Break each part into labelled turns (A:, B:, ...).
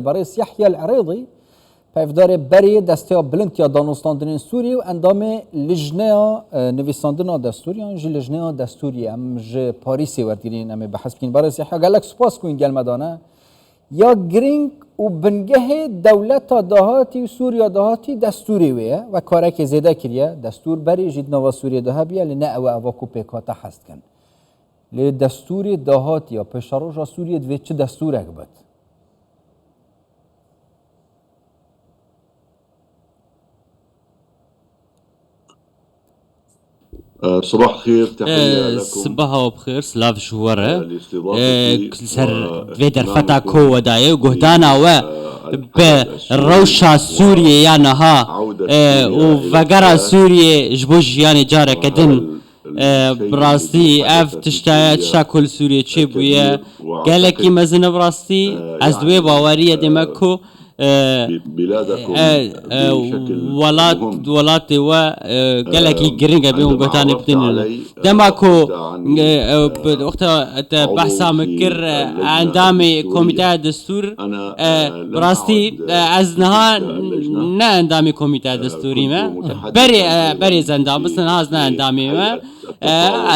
A: برئيس يحيى العريضي پیفدار بری دستیا بلند یا دانستاندن سوریه و اندام لجنه نویساندن دستوری آن جی لجنه دستوری ام ج پاریسی وردگیرین ام بحث کنین برای سیحا گلک سپاس کوین گل مدانه یا گرینگ و بنگه دولت دهاتی سوریا دهاتی دستوری ویه و کاره که زیده کریه دستور بری جید نوا سوریه ده بیه لنه او اواکو پیکاتا حست کن لی دستوری دهاتی یا پیشاروش سوریه دوی چه دستور اگبت
B: صباح الخير، تحية لكم.
C: صباح وبخير، سلاف شوارة سر فيدر فتاكو وداي وجهدانا و بالروشة سوريا يعني ها وفقرة سوريا جبوج يعني جارة كدن براستي اف تشتا كل سوريا تشيبويا قالكي مزن براستي ازدوي باورية دمكو ولات و قالكي جرينجا بيهم قتاني بدين دماكو وقت بحثا مكر عندامي كوميتة دستور براستي ازنها نا عندامي كوميتة دستوري ما بري زندام بس نها ازنا عندامي ما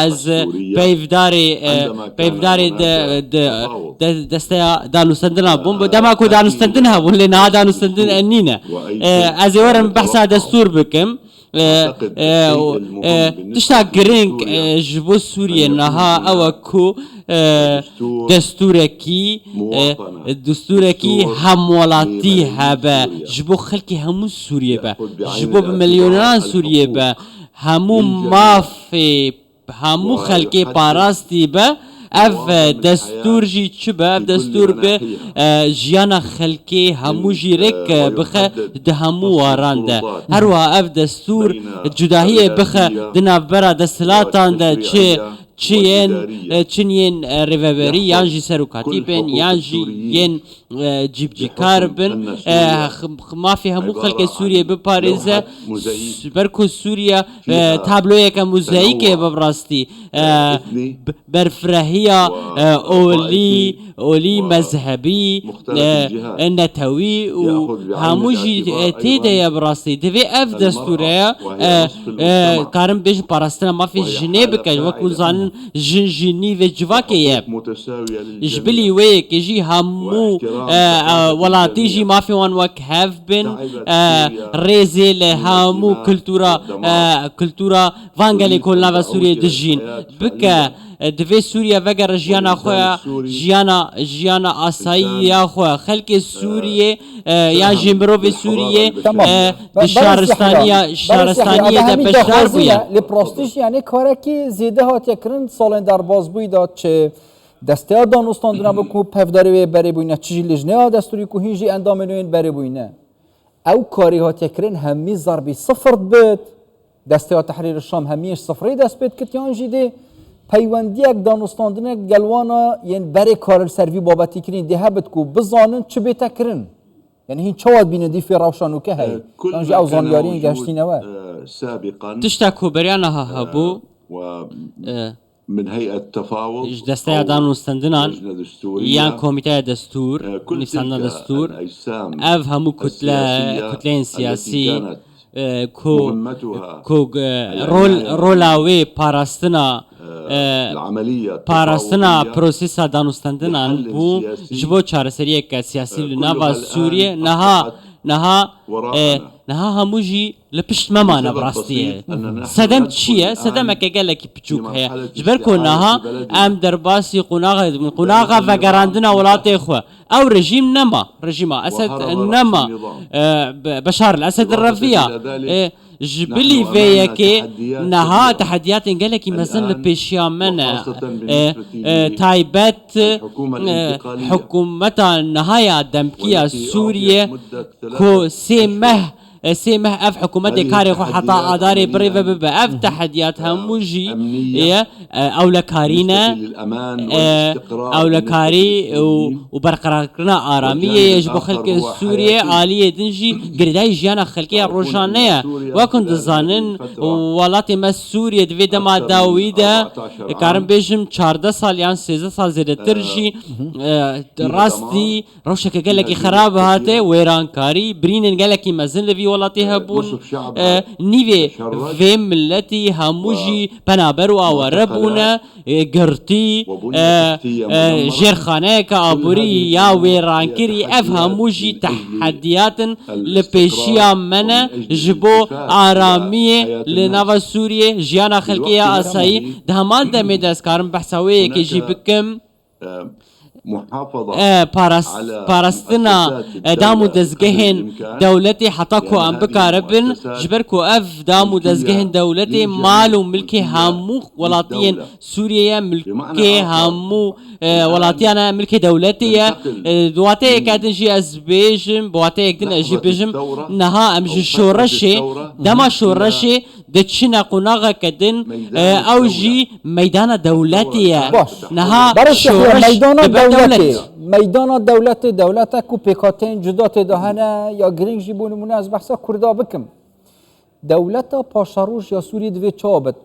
C: از بيفداري دستا دانو سندنا بوم دماكو دانو سندنها ولا نادانو سندن انينا از ورم بحثا دستور بكم تشتا جرينج جبو سوريا نها اوكو دستوركي همولاتي هبا جبو خلقي همو سوريا با جبو بمليونان سوريا با همو مافي همو خلقي باراستي با اف دستور جي چبا دستور به جيانا خلقي همو جيرك بخ ده همو واران ده هروا اف دستور جداهية بخ دنا برا دستلاتان ده چين ريفابري يانجي سروكاتي بين يانجي ين جيب كاربن ما في همو خلق سوريا بباريزة بركو سوريا تابلوية كموزايك ببراستي برفرهية أولي مذهبي نتوي وهمو جي تيدا يا براستي دفي اف دستوريا كارم بيش باراستنا ما في جنيبك وكو زانن جنجيني في جواكي جبلي ويك يجي همو ولا تيجي ما في وان وك هاف بن ريزي همو كلتورا فانجلي كلنا في سوريا دجين بك دفي سوريا وگر جيانا خويا جيانا آسايا خويا خلق سوريا يا جمرو في سوريا شهرستانية ده بشار بويا
A: لپراستیش یعنی کاره که زیده ها تکرن سالن در باز بوی داد چه دسته ها دانستاندونه بکو پفداری بری بوینه چیجی لجنه ها دستوری که هیچی اندام نوین بری بوینه او کاری ها تکرن همی ضربی صفر بید دسته ها تحریر الشام همیش صفری دست بید کتیان جیده پیوندی یک دانستاندونه گلوانا یعنی بری کار سروی بابتی کرین ده هبت کو بزانن چه بیتا کرن يعني هي شواد بين دي في روشان وكهي كان جاو زانيارين جاشتين
B: سابقا
C: تشتكوا بريانها هبو
B: من هيئة تفاوض
C: دستة دانو استندنان يان كوميتة دستور نفسنا دستور أفهموا كتلين سياسي كو رولاوي باراستنا پاراستنا پروسیسا دانستندن بو جبو چارەسەریە کە سیاسی لە ناوا سووریە نەها هەمووژی لە پشت مەمانە بڕاستیە سەدەم چییە؟ سەدەمەکە گەلێکی بچووک هەیە جبەر کۆنەها ئەم دەرباسی قوناغا ڤەگەڕاندنە وڵاتێ خۆ ئەو ڕژیم ڕژیمە ئەسەد نەما بەشار الأسد الرەڤیە جبلي فيك نها تحديات قالك مثلا بيشيامنا تايبات حكومة نهاية دمكية سوريا كو سيمه سيمه اف حكومه كاري خو حتى اداري بريفه بف تحديات هموجي او لكارينا او لكاري وبرقرار اراميه يجب خلق سوريا اليه دنجي قرداي جيانا خلقيه روجانيه وكنت زانن ولاتي ما سوريا دفي دما داويدا كارم بيجم 14 سال يعني 13 سال زيادة ترجي راستي روشك قال لك خراب هاته ويران كاري برين قال لك مازن لفي ولاتي هبون نيفي في ملتي هموجي بنابرو او ربونا قرتي جيرخانه كابوري يا ويران كري افهموجي تحديات لبيشيا منا جبو آرامية لنوا سوريا جيانا خلقية أساي دهمان دمي دستكارم بحثاوية كي جي بكم
B: محافظة
C: باراستنا دامو دزگهن دولتي حتاكو ام بكاربن جبركو اف دامو دزگهن دولتي مالو ملكي همو ولاتين سوريا ملكي همو ولاتيانا ملكي دولتي دواتي كاتنجي ازبيجم بواتي اكدن اجي بيجم نها امجي شورشي دما شورشي دتشنا قناغا كدن اوجي ميدان دولتي نها شورش
A: ميدان دولتك و پیکاتین جدا تدهنه یا گرینگ جیبون مونه از بحثا کردا بکم دولتا پاشاروش یا سوری دوی چابت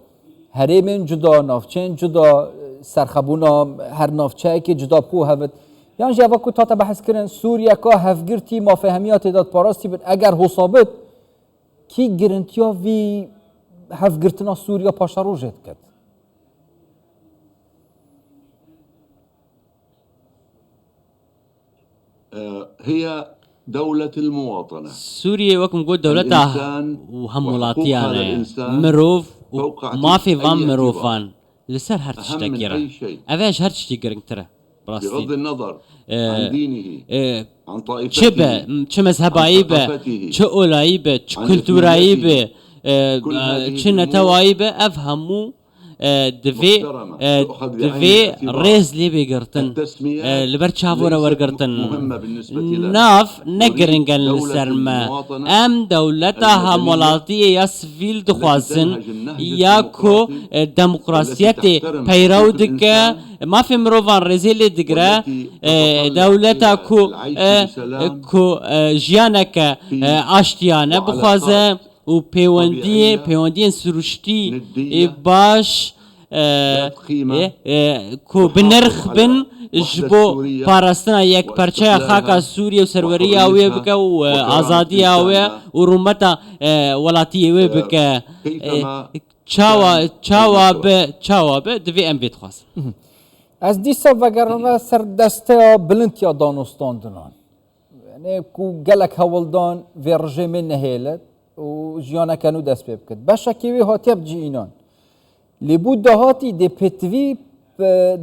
A: هریمین جدا نافچین جدا سرخبونا هر نافچه که جدا پو هفت یعنی جواب کو تا بحث کردن سوریا که هفگرتی ما فهمیات داد پاراستی بد اگر حسابت کی گرنتیا وی هفگرتنا سوریا پاشاروش کرد
B: هي دولة المواطنة
C: سوريا وكم قول دولتها وهم ملاطيانا مروف وما في فان مروفان لسر هرتش تكيرا أفاش هرتش تكيرا ترى
B: بغض النظر عن دينه عن طائفته
C: چه مذهبايبه چه اولايبه چه كلتورايبه چه نتوايبه أفهمو دوی ریز لی بگرتن لبر چاورا ورگرتن ناف نگرنگن لسرما ام دولتا همولاتی یا سویل دخوازن یا کو دموکراسیت پیرو دکه ما في مروفان رزيل دقرا دولتا كو جيانك اشتيانا بخوازه و پیوندی سروشتی باش کو بنرخ بن جبو پاراستنا یک پرچه خاکا سوریه و سروری آوی بکه و آزادی آوی و رومتا ولاتی آوی بکه چاوا به دوی ام بید خواست
A: از دیسا وگرانه سر دسته بلنتیا دانستاندنان یعنی کو گلک هولدان و رژیم نهیلت و جیانا کنو دست پی بکد باشه که وی هاتی اب جینان لیبود دهاتی دی پتوی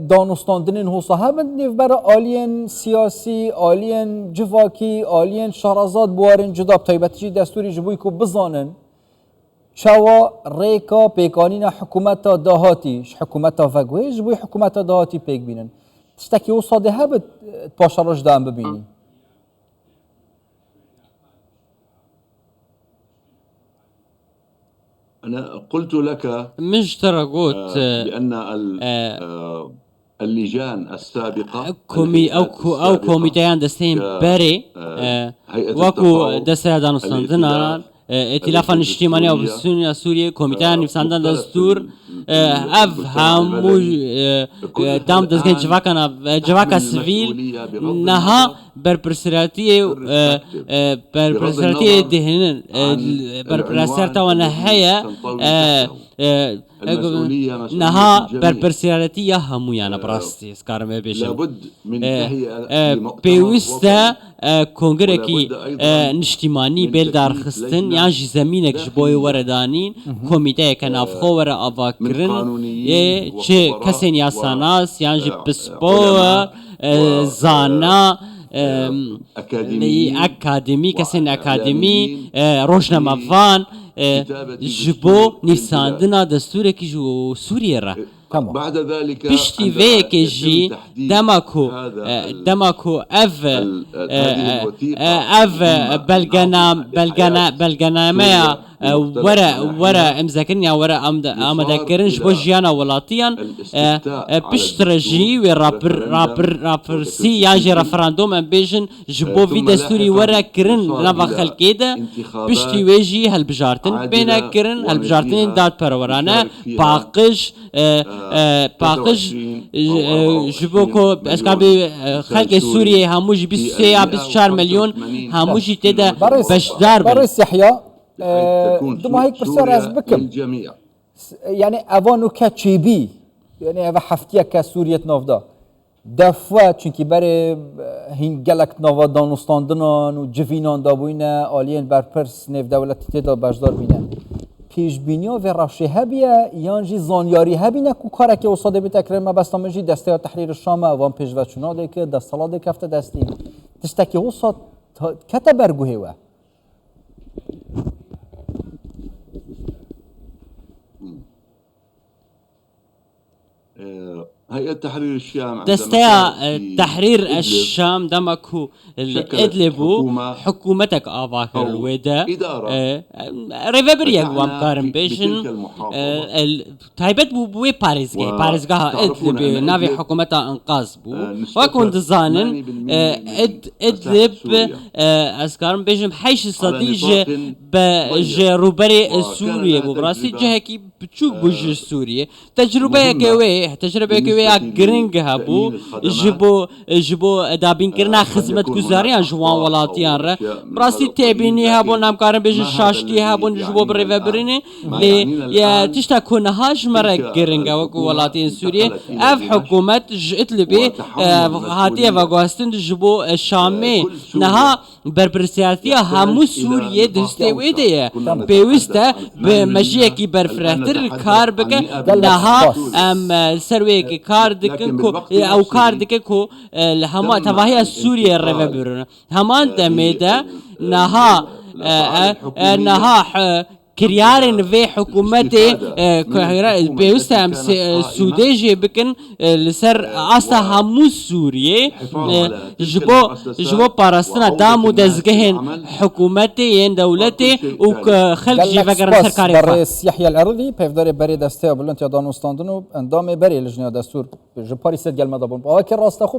A: دانستاندنین حوصا همند نیو برای آلین سیاسی، آلین جواکی، آلین شهرزاد بوارن جدا بطایبتی دستوری جبوی که بزانن چوا ریکا پیکانین حکومت دهاتیش حکومت وگوی جبوی حکومت دهاتی پیک بینن تشتکی حوصا ده هبت پاشاروش دام ببینی
B: أنا قلت لك
C: مش ترى قلت
B: بأن اللجان السابقة
C: أو كوميتيان دستين بري وكو دستيان دانستاندنا ائتلافا اجتماعي او سوريا كوميتيان نفساندن دستور اف همو دام دزگن جواكا سويل نها برپرسراتی دهنن برپرسرتا و نهاية نها برپرسراتی یا همو یانا براستی اسکارم بیشم
B: لابد من تهيئة
C: پیوسته کنگرکی نشتیمانی بیل دارخستن یعنی زمینک جبوی وردانین کمیته کنافخو ور آواکرن چه کسی نیاساناس یعنی بسپو زانا اکادمی کسی اکادمی روشنموان جبو نفساندنا دستور کی جو سوریه را
A: تمام.
B: بعد ذلك
C: بشتي
B: عندما
C: فيك
B: يتم
C: جي
B: تحديد
C: دمكو
B: هذا
C: دمكو اف
B: هذه الوثيقة
C: اف بلغنامه ورا امزاكرنيا ورا امدكرن جبو جيانا ولاتيان بشترجي ورابر سي ياجي رفراندوم ام بيجن جبو في دستوري ورا كرن نافا خلقيدا بشتي ويجي هالبجارتن بينا كرن هالبجارتن دات پرورانا باقش جبوكو اسكابي خلق سوريا هموجي 24 مليون هموجي تدا بشدار
A: باريس يحيى
B: تكون
A: دوما هيك برسال از بكم
B: للجميع.
A: يعني افانو كاتشيبي يعني افا حفتيا كسورية نافدا دفوا چونكي بري هين گلك نافا دانستاندنان و جوینان دابوينه آلين برپرس نف دولتی تدا بجدار بینه پیش بینیا و رفشه هبیه یانجی زانیاری هبینه کو کاره که استاد بیتکرر ما بستامجی دسته تحریر شام وان پیش و چناده که دستالاده کفته دستی تشتکی استاد کتا برگوه و
B: هيئة تحرير الشام
C: دستيا تحرير الشام دمكو الادلبو حكومتك افاكر الودا ريفابريا وامكارم بيشن تايبت بو باريزغا ادلب نافي حكومتها انقاذ بو وكون دزانن ادلب اسكارم بيشن حيش صديج بجروبري سوريا براسي جهكي بتشوف بوج سوريا تجربه كوي گرنگ هبو جبو دابین کرنا خدمت گزاریان جوان ولاتیان را براستی تبینی هبو نامکارن بيج شاشتی هبو جبو بريفابريني ل تشتا كونهاج مرا گرنگ و ولاتین سوریه اف حکومت اتلبي هاتيه وگواستن جبو شامي نها برپرسیاتی همو سوریه دسته ویده پیوسته به مجیه کی برفرهتر کار بکه نها ام سروی کی کار دکن کو او کار دکن کو هما تواهی سوریه رو برون همان دمیده نها كريارن في حكومتي بيوستم سوداجي بكن لسر عصا همو سوريا جبو باراستنا دامو دزگهن حكومتي ين دولتي وخلق جي فقر سركاري
A: برئيس يحيى العرضي بيفداري بري دستيا بلنتيا دانوستاندنو اندامي بري لجنة دستور جباري سيد قال مدابون باكر راست خوب